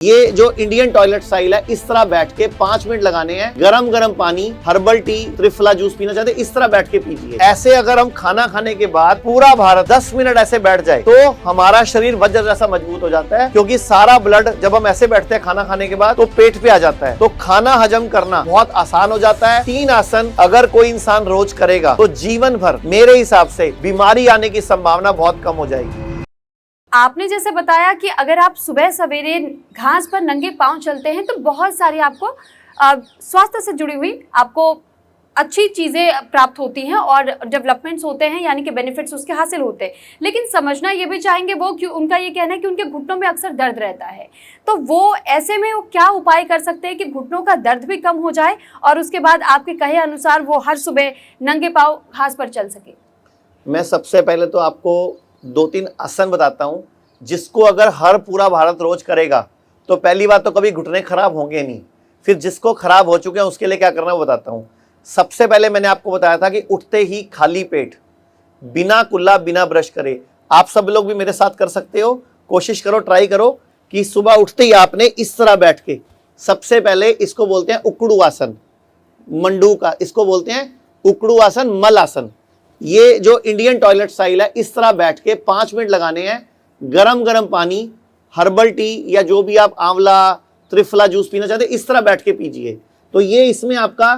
ये जो Indian toilet style है, इस तरह बैठ के 5 मिनट लगाने हैं। गरम गरम पानी, हर्बल टी, त्रिफला जूस पीना चाहते इस तरह बैठ के पीजिए। ऐसे अगर हम खाना खाने के बाद पूरा भारत 10 मिनट ऐसे बैठ जाए तो हमारा शरीर वज्र जैसा मजबूत हो जाता है, क्योंकि सारा ब्लड जब हम ऐसे बैठते हैं खाना खाने के बाद तो पेट पे आ जाता है, तो खाना हजम करना बहुत आसान हो जाता है। 3 आसन अगर कोई इंसान रोज करेगा तो जीवन भर मेरे हिसाब से बीमारी आने की संभावना बहुत कम हो जाएगी। आपने जैसे बताया कि अगर आप सुबह सवेरे घास पर नंगे पांव चलते हैं तो बहुत सारी आपको स्वास्थ्य से जुड़ी हुई आपको अच्छी चीज़ें प्राप्त होती हैं और डेवलपमेंट्स होते हैं, यानी कि बेनिफिट्स उसके हासिल होते हैं। लेकिन समझना ये भी चाहेंगे वो कि उनका ये कहना है कि उनके घुटनों में अक्सर दर्द रहता है, तो वो ऐसे में वो क्या उपाय कर सकते हैं कि घुटनों का दर्द भी कम हो जाए और उसके बाद आपके कहे अनुसार वो हर सुबह नंगे पाँव घास पर चल सके। मैं सबसे पहले तो आपको 2-3 आसन बताता हूं, जिसको अगर हर पूरा भारत रोज करेगा तो पहली बात तो कभी घुटने खराब होंगे नहीं। फिर जिसको खराब हो चुके हैं उसके लिए क्या करना है वो बताता हूं। सबसे पहले मैंने आपको बताया था कि उठते ही खाली पेट बिना कुल्ला बिना ब्रश करे, आप सब लोग भी मेरे साथ कर सकते हो। कोशिश करो, ट्राई करो कि सुबह उठते ही आपने इस तरह बैठ के, सबसे पहले इसको बोलते हैं उकड़ू आसन, मंडू का इसको बोलते हैं उकड़ू आसन, मल आसन। ये जो इंडियन टॉयलेट स्टाइल है, इस तरह बैठ के 5 मिनट लगाने हैं। गरम गरम पानी, हर्बल टी या जो भी आप आंवला त्रिफला जूस पीना चाहते इस तरह बैठ के पीजिए। तो ये इसमें आपका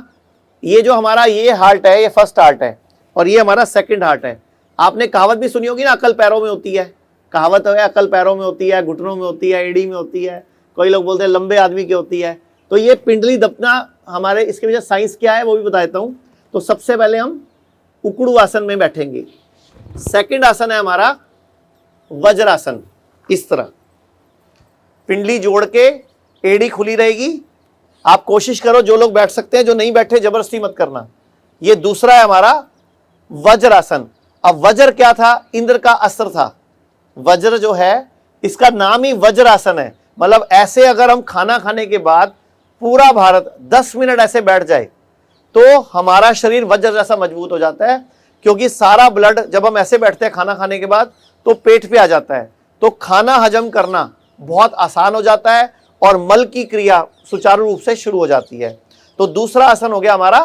ये जो हमारा ये हार्ट है, ये फर्स्ट हार्ट है और ये हमारा सेकंड हार्ट है। आपने कहावत भी सुनी होगी ना, अकल पैरों में होती है। कहावत है अकल पैरों में होती है, घुटनों में होती है, एड़ी में होती है, कोई लोग बोलते हैं लंबे आदमी की होती है। तो ये पिंडली दबना हमारे, इसके पीछे साइंस क्या है वो भी बता देता हूँ। तो सबसे पहले हम उकड़ू आसन में बैठेंगे। सेकंड आसन है हमारा वज्रासन। इस तरह पिंडली जोड़ के एड़ी खुली रहेगी। आप कोशिश करो, जो लोग बैठ सकते हैं, जो नहीं बैठे जबरदस्ती मत करना। ये दूसरा है हमारा वज्रासन। अब वज्र क्या था? इंद्र का अस्त्र था। वज्र जो है इसका नाम ही वज्रासन है। मतलब ऐसे अगर हम खाना खाने के बाद पूरा भारत 10 मिनट ऐसे बैठ जाए तो हमारा शरीर वज्र जैसा मजबूत हो जाता है, क्योंकि सारा ब्लड जब हम ऐसे बैठते हैं खाना खाने के बाद तो पेट पे आ जाता है, तो खाना हजम करना बहुत आसान हो जाता है और मल की क्रिया सुचारू रूप से शुरू हो जाती है। तो दूसरा आसन हो गया हमारा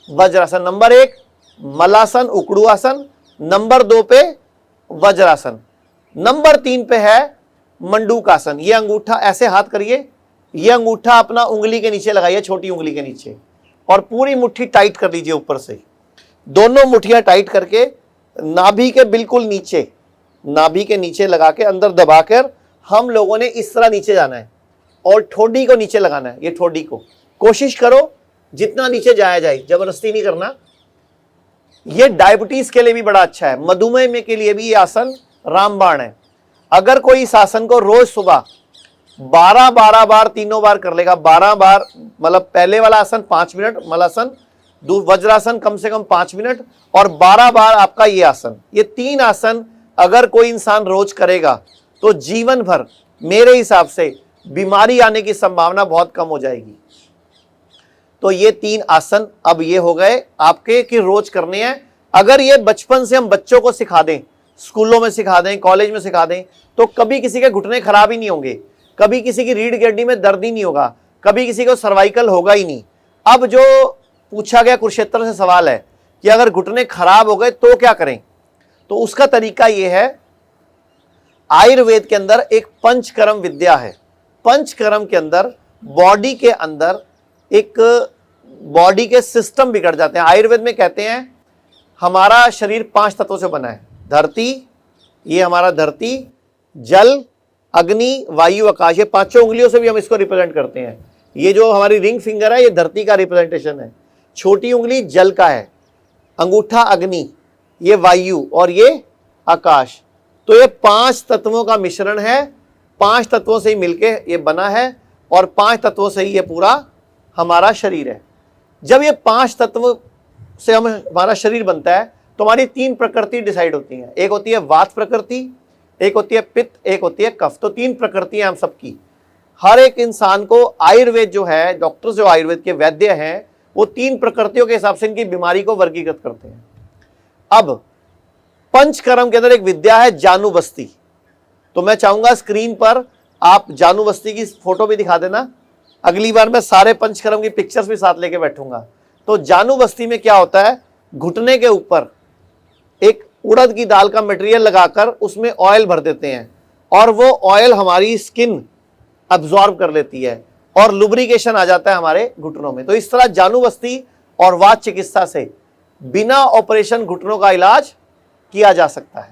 वज्रासन। नंबर 1 मलासन उकड़ू आसन, नंबर 2 पे वज्रासन, नंबर 3 पे है मंडूकासन। ये अंगूठा ऐसे हाथ करिए, ये अंगूठा अपना उंगली के नीचे लगाइए, छोटी उंगली के नीचे, और पूरी मुट्ठी टाइट कर लीजिए ऊपर से। दोनों मुट्ठियां टाइट करके नाभि के बिल्कुल नीचे, नाभि के नीचे लगा के अंदर दबाकर हम लोगों ने इस तरह नीचे जाना है और ठोडी को नीचे लगाना है। ये ठोडी को कोशिश करो जितना नीचे जाया जाए, जबरदस्ती नहीं करना। ये डायबिटीज के लिए भी बड़ा अच्छा है, मधुमेह में के लिए भी ये आसन रामबाण है। अगर कोई इस आसन को रोज सुबह 12 बार, तीनों बार कर लेगा, 12 बार, मतलब पहले वाला आसन 5 मिनट मलासन, वज्रासन कम से कम 5 मिनट, और 12 बार आपका ये आसन। ये 3 आसन अगर कोई इंसान रोज करेगा तो जीवन भर मेरे हिसाब से बीमारी आने की संभावना बहुत कम हो जाएगी। तो ये 3 आसन अब ये हो गए आपके कि रोज करने हैं। अगर ये बचपन से हम बच्चों को सिखा दें, स्कूलों में सिखा दें, कॉलेज में सिखा दें, तो कभी किसी के घुटने खराब ही नहीं होंगे, कभी किसी की रीढ़ की हड्डी में दर्द ही नहीं होगा, कभी किसी को सर्वाइकल होगा ही नहीं। अब जो पूछा गया कुरुक्षेत्र से सवाल है कि अगर घुटने खराब हो गए तो क्या करें, तो उसका तरीका यह है, आयुर्वेद के अंदर एक पंचकर्म विद्या है। पंचकर्म के अंदर बॉडी के अंदर एक बॉडी के सिस्टम बिगड़ जाते हैं। आयुर्वेद में कहते हैं हमारा शरीर 5 तत्वों से बना है। धरती, ये हमारा धरती, जल, अग्नि, वायु, आकाश, ये 5 उंगलियों से भी हम इसको रिप्रेजेंट करते हैं। ये जो हमारी रिंग फिंगर है ये धरती का रिप्रेजेंटेशन है, छोटी उंगली जल का है, अंगूठा अग्नि, ये वायु और ये आकाश। तो ये 5 तत्वों का मिश्रण है, 5 तत्वों से ही मिलके ये बना है और 5 तत्वों से ही ये पूरा हमारा शरीर है। जब ये 5 तत्व से हमारा शरीर बनता है तो हमारी 3 प्रकृति डिसाइड होती हैं। एक होती है वात प्रकृति, एक होती है पित्त, एक होती है कफ। तो 3 प्रकृतियां हम सबकी। हर एक इंसान को आयुर्वेद जो है, डॉक्टर जो आयुर्वेद के वैद्य हैं, वो 3 प्रकृतियों के हिसाब से इनकी बीमारी को वर्गीकृत करते हैं। अब पंचकर्म के अंदर एक विद्या है जानुबस्ती। तो मैं चाहूंगा स्क्रीन पर आप जानू बस्ती की फोटो भी दिखा देना, अगली बार मैं सारे पंचकर्म की पिक्चर्स भी साथ लेके बैठूंगा। तो जानू बस्ती में क्या होता है, घुटने के ऊपर एक उड़द की दाल का मटेरियल लगाकर उसमें ऑयल भर देते हैं और वो ऑयल हमारी स्किन अब्जॉर्ब कर लेती है और लुब्रिकेशन आ जाता है हमारे घुटनों में। तो इस तरह जानू बस्ती और वात चिकित्सा से बिना ऑपरेशन घुटनों का इलाज किया जा सकता है।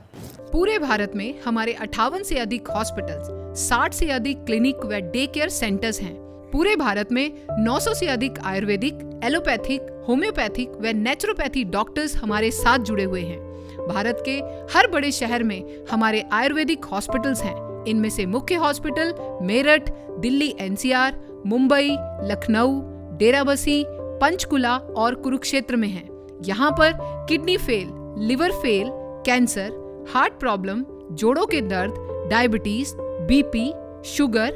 पूरे भारत में हमारे 58 से अधिक हॉस्पिटल्स, 60 से अधिक क्लिनिक व डे केयर सेंटर्स हैं। पूरे भारत में 900 से अधिक आयुर्वेदिक, एलोपैथिक, होम्योपैथिक व नेचुरोपैथी डॉक्टर्स हमारे साथ जुड़े हुए हैं। भारत के हर बड़े शहर में हमारे आयुर्वेदिक हॉस्पिटल्स हैं। इनमें से मुख्य हॉस्पिटल मेरठ, दिल्ली NCR, मुंबई, लखनऊ, डेराबसी, पंचकुला और कुरुक्षेत्र में हैं। यहाँ पर kidney fail, liver fail, cancer, heart problem, जोड़ों के दर्द, diabetes, BP, sugar,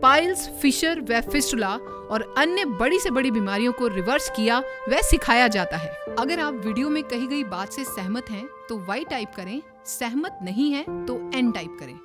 piles, fissure व फिस्टुला और अन्य बड़ी से बड़ी बीमारियों को रिवर्स किया व सिखाया जाता है। अगर आप वीडियो में कही गई बात से सहमत हैं तो Y टाइप करें, सहमत नहीं है तो N टाइप करें।